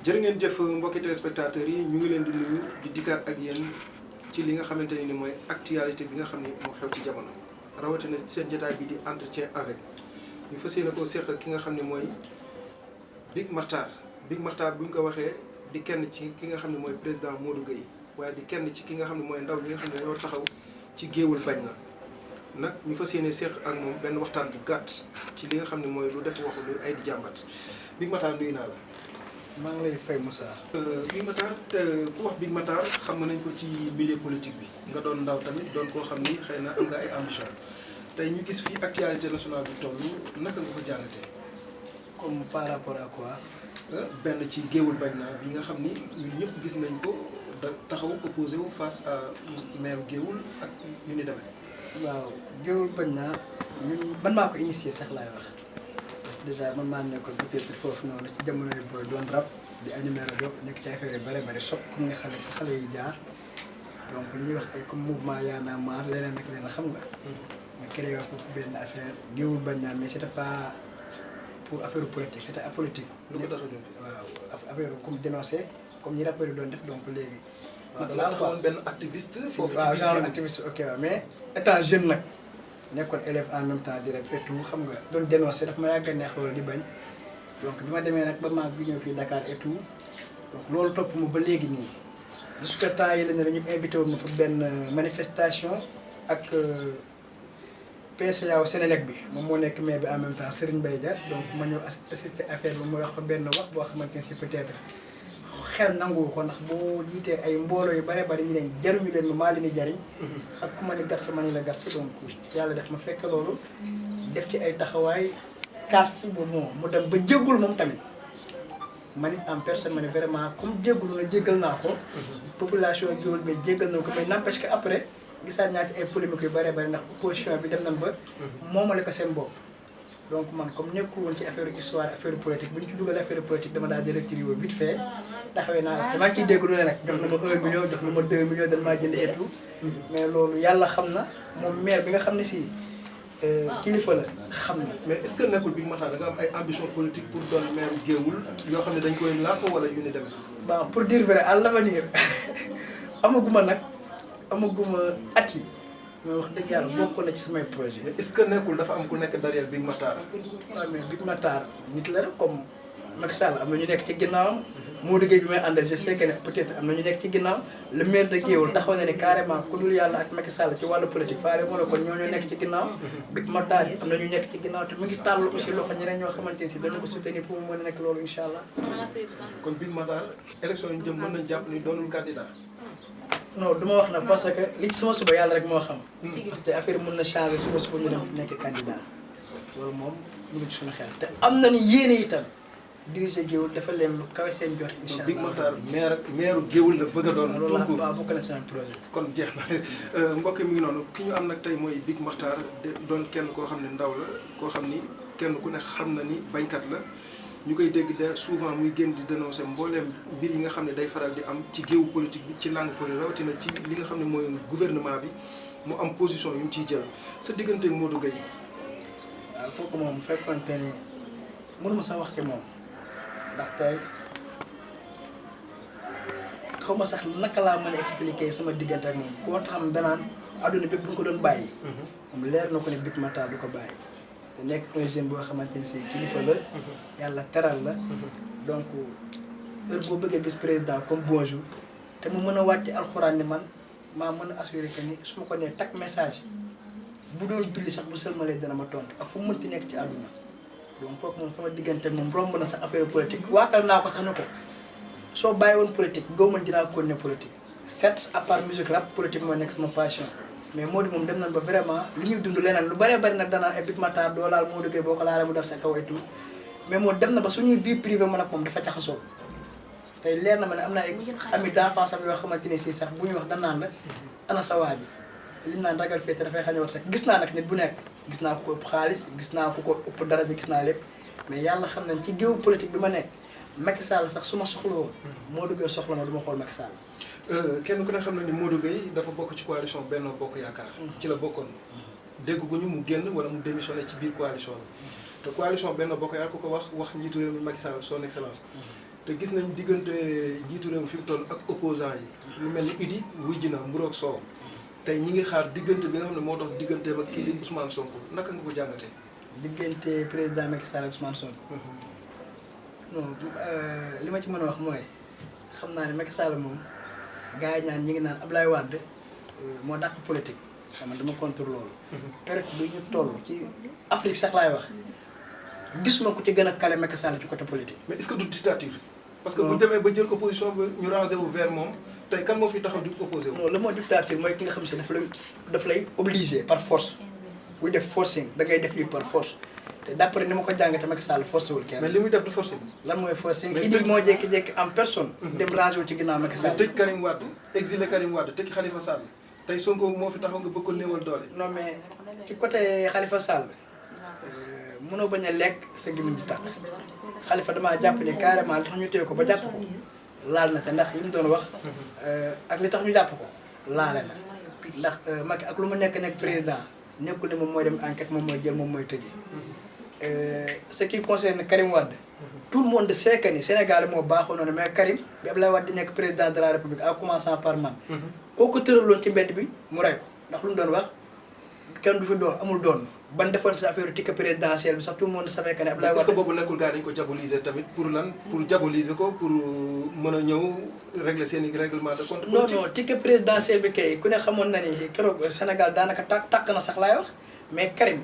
jërë ngeen jëf mbokki téléspectateurs yi ñu ngi leen di nuyu di dikkaat ak yéen ci li nga xamante ni mooy actualité bi nga xam ni moo xew ci jamono rawatina seen jotaay bi di entretien avec ñu fas yéene koo seq ki nga xam ne mooy Big Makhtar bu ñu ko waxee di kenn ci ki nga xam ne mooy président Modou Gueye waaye di kenn ci ki nga xam ne mooy ndaw ñi nga xam ne dañoo taxaw ci géewul bañ na nag ñu fas yéene seq ak moom benn waxtaan bu gàtt ci li nga xam ne mooy lu def waxu lu ay di jàmbat Big Makhtar nuyu naa la. maa ngi lay fay Moussa. Big Makhtar ku wax Big Makhtar xam nañ ko ci milieu politique bi nga doon ndaw tamit doon koo xam ni xëy na am nga ay ambition tey ñu gis fii actualité nationale bi toll naka nga ko jàngatee. comme par rapport à quoi. benn ci géewul bañ naa bi nga xam ni ñun ñëpp gis nañ ko da taxaw opposé wu face à maire géewul ak ñu ni demee. waaw géewul bañ naa ñun man maa ko initié sax laay wax. déjà man maa nekkoon peut-être foofu noonu ci jamono yi booy doon rap di animé rajo nekk ci affaire yu bëri sopp comme nga xam ne xale yi jaar donc li ñuy wax ay comme mouvement Y'en a marre leneen ak leneen xam nga. nga créé foofu benn affaire géewul bañ naa mais c'était pas pour affaire politique c'était apolitique. lu ko tax a jóg waaw affaire comme dénoncé comme ñi rappeurs yi doon def donc léegi. waaw da nga xawoon benn activiste. foofu ci waaw genre activiste ok waaw mais étant jeune nag. nekkoon élève en même temps di rek et tout xam nga doon dénoncé daf ma yàgg a neex loolu di bañ donc bi ma demee nag ba maa ngi ñëw fii Dakar et tout donc loolu topp ma ba léegi nii jusqu'à temps yi la ne dañu invité woon ma fa benn manifestation ak PCA Sénélec bi moom moo nekk maire bi en même temps Serigne Mbaye Dia donc ma ñëw assister affaire bi mooy wax benn wax boo xamante ne si peut-être xel nangu ko ndax boo jiitee ay mbooloo yu bare bari ñu ne jaruñu leen ma maa leen di jariñ ak ku ma ni gatsa ma ni la gatsa donc yàlla def ma fekk loolu def ci ay taxawaay kaas ci boobu moom mu dem ba jéggul moom tamit man it en personne ma ne vraiment comme jéggul na jéggal naa ko population géwél bi jéggal na ko mais n'empêche que après gisaat naa ci ay polémiques yu bare bari ndax opposition bi dem nañ ba moomale ko seen bopp donc man comme nekkul woon ci affaire histoire affaire politique bu ñu ci dugal affaire politique dama daal di retiré vite fait taxawee naa damaa ciy dégg lu ne nag jox na ma 1 million jox na ma 2 millions dañ maa jënd et tout mais loolu yàlla xam na moom maire bi nga xam ne si kilifa la xam na. mais est-ce que nekkul Big Makhtar da nga am ay ambition politique pour doon maire géewul yoo xam ne dañ koy làq wala yu ni demee. bon pour dire vrai à l'avenir amaguma at yi. mais wax dëgg yàlla bokk na ci samay projet. mais est-ce que nekkul dafa am ku nekk derrière Big Makhtar. waaw mais Big Makhtar nit la rek comme Macky Sall am na ñu nekk ci ginnaawam. Modou Gueye bi may àndal je sais que ne peut-être am na ñu nekk ci ginnaaw le maire de Guéoul taxaw na ne carrément ku dul yàlla ak Macky Sall ci wàllu politique faare moo la kon ñoo nekk ci ginnaaw. Big Makhtar yi am na ñu nekk ci ginnaaw te mu ngi tàll aussi loxo ñeneen ñoo xamante ne si dañu ko soutenir pour mu mën a nekk loolu incha allah. kon Big Makhtar élection yi jëm mën nañu jàpp ni doonul candidat. non du ma wax nag parce que li ci sama suba yàlla rek moo xam. parce que affaire mën na changer suba ñu dem nekk candidat loolu moom mu ngi ci suñu xel te am nañu yéene itam diriger Géoul dafa leen lu kawe seen jot incha allah. Big Makhtar maire Géoul la bëgg a doon. loolu laa bokk na seen projet. kon jeex na mbokk mi ngi noonu ki ñu am nag tey mooy Big Makhtar doon kenn koo xam ne ndaw la koo xam ni kenn ku ne xam na ni bañkat la. ñu koy dégg de souvent muy génn di dénoncer mbooleem mbir yi nga xam ne day faral di am ci géewu politique bi ci langue politique rawatina ci li nga xam ne mooy gouvernement bi mu am position yu mu ciy jël sa diggante ak Modou Gueye. waaw kooku moom bu fekkoonte ne mënuma sax wax ci moom ndax tey xaw ma sax naka laa mën a expliquer sama diggante ak moom koo xam danaan adduna bépp bu ñu ko doon bàyyi. moom leer na ko ne Big Makhtar du ko bàyyi. te nekk un jeune boo xamante ni si kilifa la. yàlla teral la. donc heure boo bëggee gis président comme bonjour te mu mën a wàcc alxuraan ni man maa mën a assuré que ni su ma ko nee takk message bu doon julli sax bu sëlmalee dana ma tontu ak fu mu mënti nekk ci àdduna. donc kooku moom sama diggante moom romb na sax affaire politique waakal naa ko sax ne ko soo bàyyi woon politique goo mën dinaa continuer politique. certes à part musique rap politique moo nekk sama passion. mais Modou moom dem nañ ba vraiment li ñuy dund leneen lu bëree bëri nag danaan ay Big Makhtar doo laal Modou Gueye boo ko laalee mu def sa kaw et tout mais moo dem na ba suñuy vie privée man ak moom dafa jaxasoo tey leer na ma ne am na ay amis d'enfance am yoo xamante ni si sax bu ñuy wax danaan la ana sa waa ji li ñu naan ragal féete dafay xañ a war sax gis naa nag nit bu nekk gis naa ku ko ëpp xaalis gis naa ku ko ëpp daraja gis naa lépp mais yàlla xam nañ ci géewu politique bi ma nekk Macky Sall sax su ma soxla woon Modou Gueye soxla ma du ma xool Macky Sall. kenn ku ne xam na ni Modou Gueye dafa bokk ci coalition Benno Bokk Yaakaar. ci la bokkoon dégguñu mu génn wala mu démissionné ci biir coalition bi te coalition Benno Bokk Yaakaar ku ko wax njiitu réew mi Macky Sall son excellence te gis nañ diggante njiitu réew mi fi mu toll ak opposant yi lu mel ni Idi wujj na mburoog soow tey ñi ngi xaar diggante bi nga xam ne moo dox digganteem ak kii di Ousmane Sonko naka nga ko jàngatee. diggante président Macky Sall ak Ousmane Sonko. non li ma ci mën a wax mooy xam naa ne Macky Sall moom gars yi ñi ngi naan Ablaye Wade moo dàq politique xam nga dama contre loolu. période bi ñu toll ci Afrique sax laay wax gisuma ku ci gën a kale Macky Sall ci côté politique. mais est-ce que du dictature. parce que bu demee ba jël opposition bi ñu rangé wu vers moom tey kan moo fi taxaw di opposé wu. non le mot dictature mooy ki nga xam si daf lay obligé par force buy def forcing da ngay def lii par force te d'après ni ma ko jàngatee Macky Sall forcé wul kenn. mais li muy def du forcing. lan mooy forcing Idi moo jékki-jékki en personne. dem rangé wu ci ginnaaw Macky Sall. mais tëj Karim Wade exilé Karim Wade tëj Khalifa Sall tey Sonko moo fi taxaw nga bëgg ko néewal doole. non mais ci côté Khalifa Sall mënoo bañ a lekk sa gémmiñ di tàq Khalifa damaa jàpp ne carrément li tax ñu téye ko ba jàpp ko laal na te ndax yi mu doon wax ak li tax ñu jàpp ko laale na ndax Macky ak lu mu nekk président nekkul ne moom mooy dem enquête moom mooy jël moom mooy tëji ce qui concerne Karim Wade tout le monde sait que ni Sénégal moo baaxoo noonu mais Karim bi Abdoulaye Wade di nekk président de la République en commençant par man kooku tëraloon ci mbedd bi mu rey ko ndax lu mu doon wax kenn du fi doon amul doon ban defoon fi affaire ticket présidentiel bi sax tout le monde savait que ne Abdoulaye Wade. est-ce que boobu nekkul gars dañu ko diaboliser tamit pour lan pour diaboliser ko pour mën a ñëw régler seen i règlement de compte. non non ticket présidentiel bi kay ku ne xamoon na ni keroog Sénégal daanaka tàkk na sax laay wax mais Karim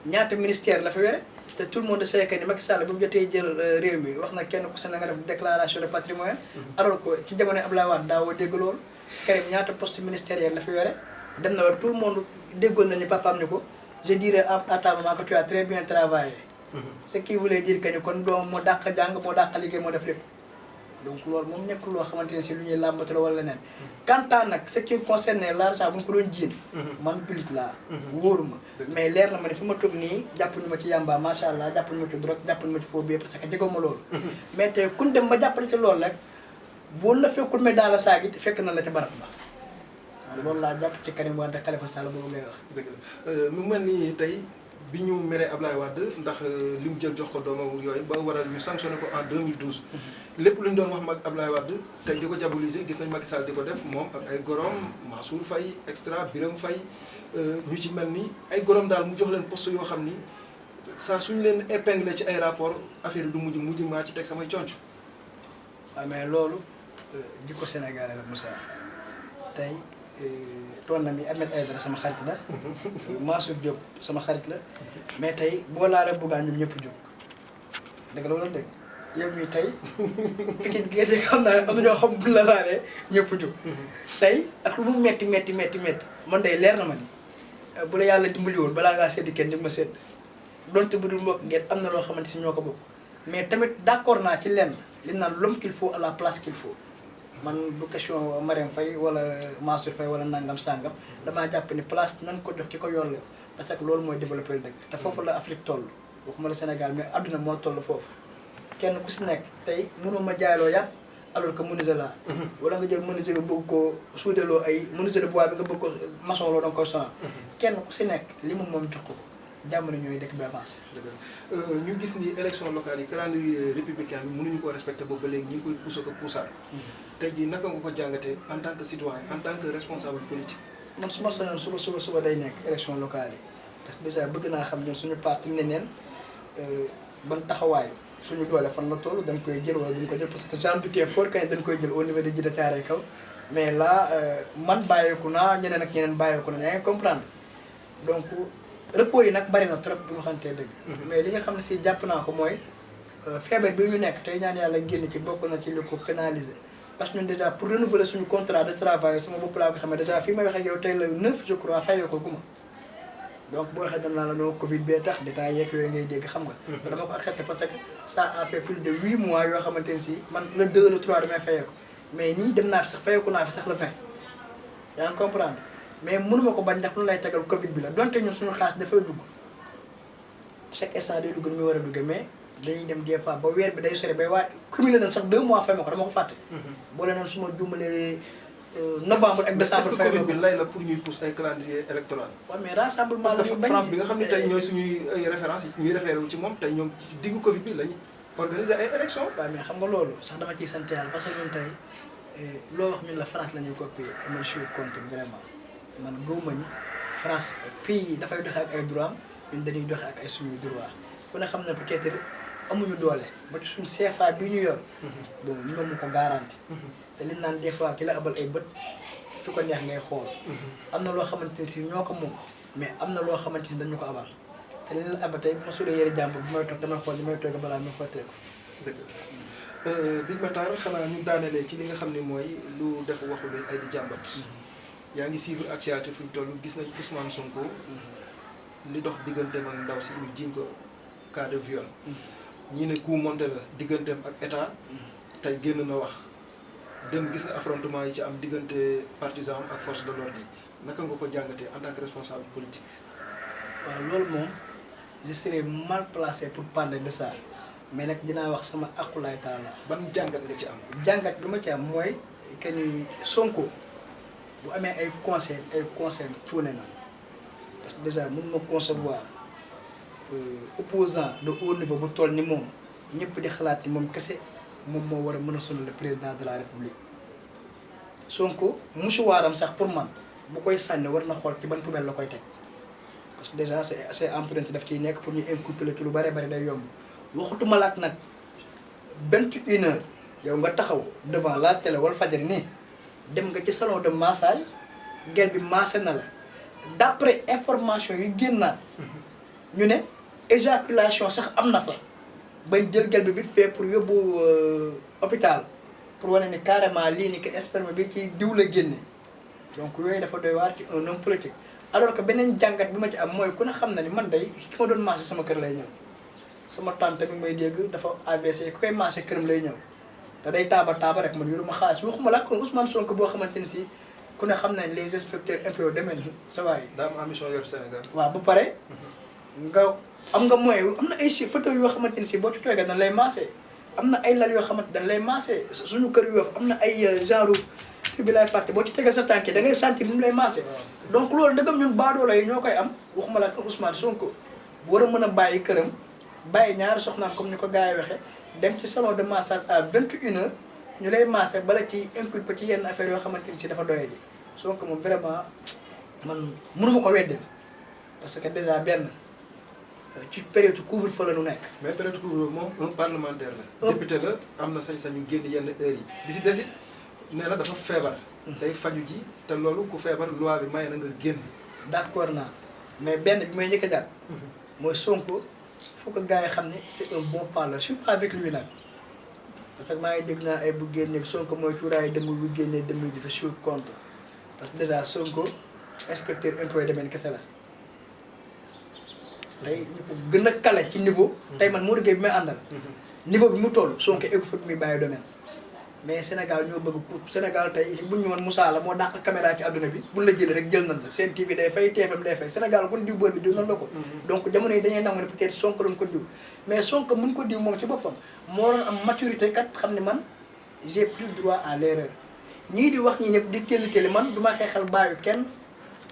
ñaata ministère la fi wére te tout le monde sait que ni Macky Sall bu mu jotee jël réew mi wax na kenn ku se na nga def déclaration de patrimoine alors que ci jamono Abdoulaye Wade daawoo dégg loolu Karim ñaata poste ministériel la fi wére dem na war tout le monde déggoon na ni papaam ni ko je dirais à ta maman que tu as très bien travaillé. Ce qui voulait dire que ni kon doom moo dàq jàng moo dàq liggéey moo def lépp donc loolu moom nekkul loo xamante ne si lu ñuy làmbatu la wala leneen. quant à nag ce qui concerne l'argent bu ñu ko doon jiin man julit laa wóoruma mais leer na ma ne fi ma toog nii jàppuñu ma ci yamba macha allah jàppuñu ma ci drogue jàppuñu ma ci faux billet parce que jegoo ma loolu mais tey kun dem ba jàppale ci loolu rek boo la fekkul mais dans la saag it fekk na la ca barab ba loolu laa jàpp ci Karim Wade Khalifa Sall boobu ngay wax. dëgg la mu mel ni tey bi ñu meree Ablaye Wade ndax li mu jël jox ko doomam yooyu ba waral ñu sanctionné ko en 2012 lépp lu ñu doon wax mag Ablaye Wade tey di ko diaboliser gis nañ Macky Sall di ko def moom ak ay gorom Mansour Faye extra Birame Faye ñu ci mel ni ay gorom daal mu jox leen poste yoo xam ni saa suñu leen épinglé ci ay rapport affaire du mujj maa ci teg samay conc. waaw mais loolu di ko Sénégalais la Moussa tey. toon na mi Ahmed Aïdara sama xarit la Mansour Diop sama xarit la mais tey boo laalee buggaan ñoom ñëpp jóg dëgg la wala dëgg yow mii tey Pikine gi nga xam naa am na ñoo xam bu la laalee ñëpp jóg tey ak lu mu metti man day leer na ma ni bu la yàlla dimbali woon balaa ngaa seddi kenn di ma sedd donte bu dul mbokk ngeen am na loo xamante si ñoo ko bokk mais tamit d'accord naa ci lenn li naan l'homme qu'il faut à la place qu'il faut man du question Marème Faye wala Mansour Faye wala nangam sangam damaa jàpp ni place nan ko jox ki ko yolle parce que loolu mooy développé dëkk te foofu la Afrique toll waxuma la Sénégal mais adduna moo toll foofu kenn ku si nekk tey mënoo ma jaayloo yàpp alors que menuisier la wala nga jël menuisier bi bëgg ko suudeloo ay menuisier de bois bi nga bëgg ko maçon loo danga koy sonal kenn ku si nekk li mu moom jox ko jamono ñooy dëkk bi avancé. ñu gis ni élection locale yi calendrier républicain bi mënuñu koo respecté boobu ba léegi ñu ngi koy poussé ko poussaat. tey jii naka nga ko jàngatee en tant que citoyen en tant que responsable politique. man su ma sañoon suba day nekk élection locale yi parce que déjà bëgg naa xam ñun suñu parti ne neen ban taxawaay suñu doole fan la toll dañ koy jël wala duñ ko jël parce que genre butin fort kañ dañ koy jël au niveau de Djida Thiaroye Kaw mais là man bàyyeeku naa ñeneen ak ñeneen bàyyeeku na yaa ngi comprendre donc. report yi nag bari na trop bu nga xamante dëgg mais li nga xam ne si jàpp naa ko mooy feebar bi ñu nekk tey ñaan yàlla génn ci bokk na ci li ko pénaliser parce que ñun déjà pour renouveler suñu contrat de travail sama bopp laa ko xam ne déjà fii may wax ak yow tey la 9 je crois fayoo ko guma donc boo waxee dañ naa la noo Covid bee tax détails yeeg yooyu ngay dégg xam nga dama ko accepté parce que ça a fait plus de 8 mois yoo xamante ne si man le 2 le 3 damay fayee ko mais nii dem naa fi sax fayeeku naa fi sax le 20 yaa ngi comprendre mais mënuma ko bañ ndax lu lay tegal Covid bi la donte ñun suñu xaalis dafay dugg chaque instant day dugg ni muy war a duggee mais dañuy dem des fois ba weer bi day sori bay waaye cumulé nañ sax 2 mois fay ma ko dama ko fàtte. boole nañ su ma juumalee novembre ak décembre. fay ma ko Covid bi lay la pour ñuy pousse ay calendrier électoral. waaw mais rassemblement parce que France bi nga xam ne tey ñooy suñuy référence ñuy référé wu ci moom tey ñoom ci diggu Covid bi lañu organiser ay élections. waaw mais xam nga loolu sax dama ciy sant yàlla parce que ñun tey loo wax ñun la France la ñuy copier man je suis contre vraiment man gëwuma ni France pays yi dafay doxe ak ay droit ñun dañuy doxe ak ay suñuy droit ku ne xam ne peut-être amuñu doole ba ci suñu CFA bi ñu yor. bon ñoom mu ko garanti. te li naan des fois ki la abal ay bët fi ko neex ngay xool. am na loo xamante ne si ñoo ko moom mais am na loo xamante ni dañu ko abal te li leen abal tey bu ma suulee yëre jàmbur bu may toog damay xool li may toog balaa ma xottee ko. dëgg la Big Matar xanaa ñu daanelee ci li nga xam ne mooy lu def waxu leen ay di jàmbat. yaa ngi suivre actualité fi mu toll gis nañ Ousmane Sonko. li dox digganteem ak ndaw si ñu jiñ ko cas de viol. ñii ne coup monté la digganteem ak état. tey génn na wax dem gis nga affrontement yi ci am diggante partisan ak force de l'ordre yi naka nga ko jàngatee en tant que responsable politique. waaw loolu moom je serais mal placé pour parler de ça mais nag dinaa wax sama aqulaay taala. ban jàngat nga ci am. jàngat lu ma ci am mooy que ni Sonko bu amee ay conseil cuune na parce que déjà mën ma concevoir opposant de haut niveau bu toll ni moom ñëpp di xalaat ni moom kese moom moo war a mën a sonal le président de la république Sonko musuwaaram sax pour man bu koy sànni war na xool ci ban poubelle la koy teg parce que déjà c'est empreinte daf ciy nekk pour ñu inculper ci lu bare bari day yomb waxutuma laat nag 21h yow nga taxaw devant la télé wala fajar nii dem nga ci salon de massage gel bi massé na la d'après information yu génnaat ñu ne éjaculation sax am na fa bañ jël gel bi vite fait pour yóbbu hôpital pour wane ni carrément lii ni que sperme bi ci diw la génne donc yooyu dafa doy waar ci un homme politique alors que beneen jàngat bi ma ci am mooy ku ne xam na ni man day ki ma doon massé sama kër lay ñëw sama tante bi may dégg dafa AVC ku koy massé këram lay ñëw te day taaba rek man yoruma xaalis waxuma la ko Ousmane Sonko boo xamante ni si ku ne xam nañ les inspecteurs impôts domaine sa waay. daa am ambition yor Sénégal. waaw ba pare nga am nga moyen am na ay si fauteuil yoo xamante ni si boo ci toogee dañ lay massé am na ay lal yoo xamante dañ lay massé suñu kër Yoff am na ay genre tur bi lay fàtte boo ci tegee sa tànk da ngay sentir ni mu lay massé. donc loolu dëggam ñun baadoola yi ñoo koy am waxuma la ak Ousmane Sonko bu war a mën a bàyyi këram bàyyi ñaari soxnaam comme ni ko gars yi waxee dem ci salon de massage à 21h ñu lay massé bala ci inculpé ci yenn affaire yoo xamante ni si dafa doye di Sonko moom vraiment man mënuma ko weddil parce que déjà benn ci période couvre-feu la nu nekk. mais période couvre-feu moom un parlementaire la. député la am na sañ-sañu génn yenn heures yi. bi si desit nee na dafa feebar. day faju ji te loolu ku feebar loi bi may na nga génn. d'accord naa mais benn bi may njëkk a jàpp. mooy Sonko faut que gars yi xam ne c'est un bon parleur je suis pas avec lui nag. parce que maa ngi dégg naa ay bu génne Sonko mooy cuuraayu dëmm bu génnee dëmm di fa suis contre parce que déjà Sonko inspecteur impôt domaine kese la. tey ñu ko gën a kale ci niveau. tey man moo liggéey bi may àndal. niveau bi mu toll Sonko eggu fa muy bàyyi domaine. mais Sénégal ñoo bëgg pour Sénégal tey bu ñu woon Moussa la moo dàq caméra ci adduna bi buñ la jëlee rek jël nañ la seen TV day fay TFM day fay Sénégal kon diw bër bi diw nan la ko. donc jamono yi dañuy nangu ne peut-être Sonko doon ko diw. mais Sonko mun ko diw moom ci boppam moo doon am maturité kat xam ne man j'ai plus droit à l'erreur ñii di wax ñi ñëpp di télé man du ma xeexal bàyyi kenn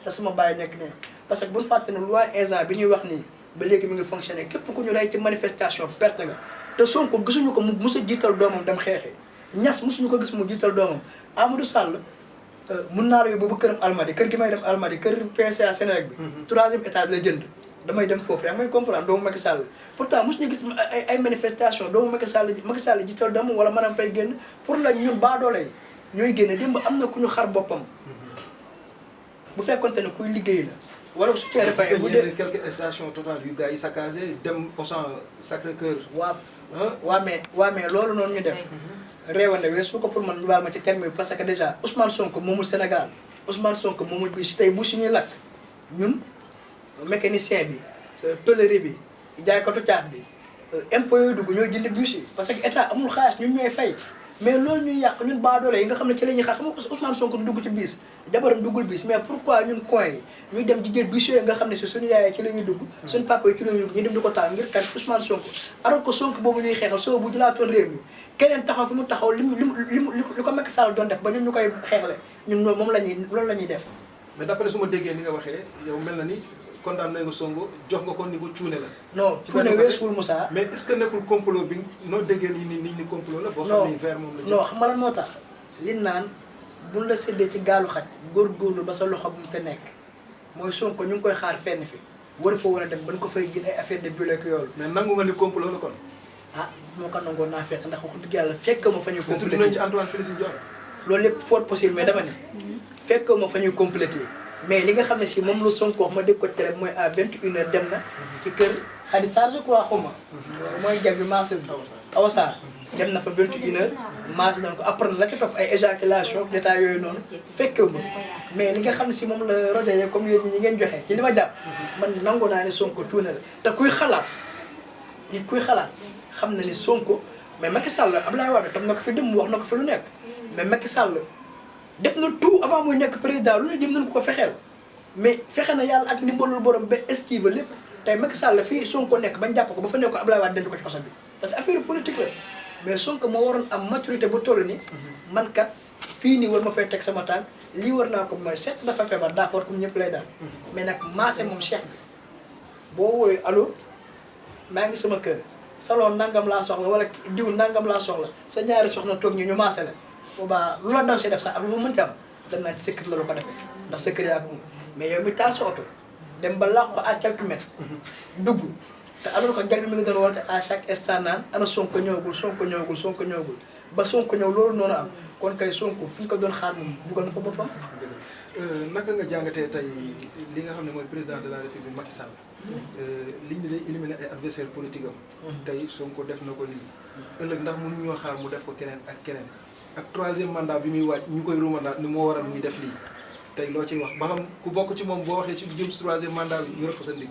te sama bàyyi nekk ne parce que buñ fàtte ne loi ENSA bi ñuy wax nii ba léegi mi ngi fonctionné képp ku ñu rey ci manifestation perte nga te Sonko gisuñu ko mu mos a jiital doomam dem xeexi Niass mosuñu ko gis mu jiital doomam Amadou Sall mun naa la yóbbu ba këram Almadi kër gi may dem Almadi kër PCA Sénégal bi. 3e étage la jënd damay dem foofu yaa may comprendre doomu Macky Sall pourtant mosuñu gis ay manifestation doomu Macky Sall jiital doomam wala maanaam fay génn pour la ñun baadoole yi ñooy génn démb am na ku ñu xar boppam bu fekkonte ne kuy liggéey la. wala su tee dafay bu dee quelques stations Total yu gars yi saccagé dem Auchan Sacré-Cœur. waa mais loolu noonu ñu def. réewande weesu ko pour man ñu baal ma ci terme bi parce que déjà Ousmane Sonko moomul Sénégal Ousmane Sonko moomul bi si tey bu suñuy lakk ñun mécanicien bi tôlerie bi jaaykatu caat bi impôt yooyu dugg ñooy jënd bus yi parce que état amul xaalis ñun ñooy fay mais loolu ñuy yàq ñun baadoole yi nga xam ne ci la ñuy xaar xam nga Ousmane Sonko du dugg ci bis jabaram duggul bis mais pourquoi ñun coin yi ñuy dem di jël bus yooyu nga xam ne si suñu yaayee ci la ñuy dugg suñu papa yi ci la ñuy dugg ñu dem di ko taal ngir kan Ousmane Sonko alors que Sonko boobu ñuy xeexal soo bu jëlaatoon réew mi keneen taxaw fi mu taxaw li ko Macky Sall doon def ba ñun ñu koy xeexle ñun loolu la ñuy def mais d'après su ma déggee ni nga waxee yow mel na ni condamné nga Sonko jox nga ko ni ko cuune la. non cuune weesuwul Moussa. mais est-ce que nekkul complot bi noo déggee ni complot la. boo xam ne vers moom la non xam nga lan moo tax li naan buñ la séddee ci gaalu xaj góorgóorlu ba sa loxo bu mu fa nekk mooy Sonko ñu ngi koy xaar fenn fi war fa war a dem ba ñu ko fay gën ay affaire de bulle ak yoolu. mais nangu nga ni complot la kon. ah moo ko nangoon naa fekk ndax wax dëgg yàlla fekk ma fa ñuy complété. tudd nañ ci Antoine Félix Diome. loolu lépp fort possible mais dama ne fekk ma fa ñuy complété mais li nga xam ne si moom la Sonko wax ma dégg ko tere mooy à 21h dem na ci kër Khady Sarr je crois xuma mooy jag bi maase Awa Sarr dem na fa 21h maase nañ ko après la ca topp ay éjaculation d'état yooyu noonu fekkewu ma mais li nga xam ne si moom la rajo yi comme yéen ñi ngeen joxe ci li ma jàpp man nangu naa ne Sonko tuuna la te kuy xalaat nit kuy xalaat xam na ni Sonko mais Macky Sall Abdoulaye Wade tam na ko fi dem wax na ko fi lu nekk mais Macky Sall def na tout avant muy nekk président lu ne jëm nañ ko fexeel mais fexe na yàlla ak ndimbalul borom ba esquive lépp tey Macky Sall fii Sonko nekk bañ jàpp ko ba fa nekk ko Abdoulaye Wade denc ko ci kaso bi parce que affaire politique la mais Sonko moo waroon am maturité bu toll ni man kat fii nii war ma fay teg sama tànk lii war naa ko mooy set dafa feebar d'accord comme ñëpp lay daal mais nag maase moom cheikh bi boo woowee allo maa ngi sama kër salon nangam laa soxla wala diw nangam laa soxla sa ñaari soxna toog ñu maase la boobaa lu la daw si def sax ak lu mu mënti am dem naa ci secret la lu ko defee ndax secret ak moom mais yow mi taal sa oto dem ba làq ko à quelques mètres dugg te alors que jal bi mi ngi doon woote à chaque instant naan ana Sonko ñëwagul Sonko ñëwagul Sonko ñëwagul ba Sonko ñëw loolu noonu am kon kay Sonko fi ñu ko doon xaar moom dugal na fa boppam. naka nga jàngatee tey li nga xam ne mooy président de la république Macky Sall li ñu day éliminer ay adversaire politique am tey Sonko def na ko lii ëllëg ndax mënu ñoo xaar mu def ko keneen ak keneen ak troisième mandat bi muy wàcc ñu koy ruumandaat ni moo waral muy def lii tey loo ciy wax ba xam ku bokk ci moom boo waxee ci lu jëm si troisième mandat bi ñu rëpp sa ndigg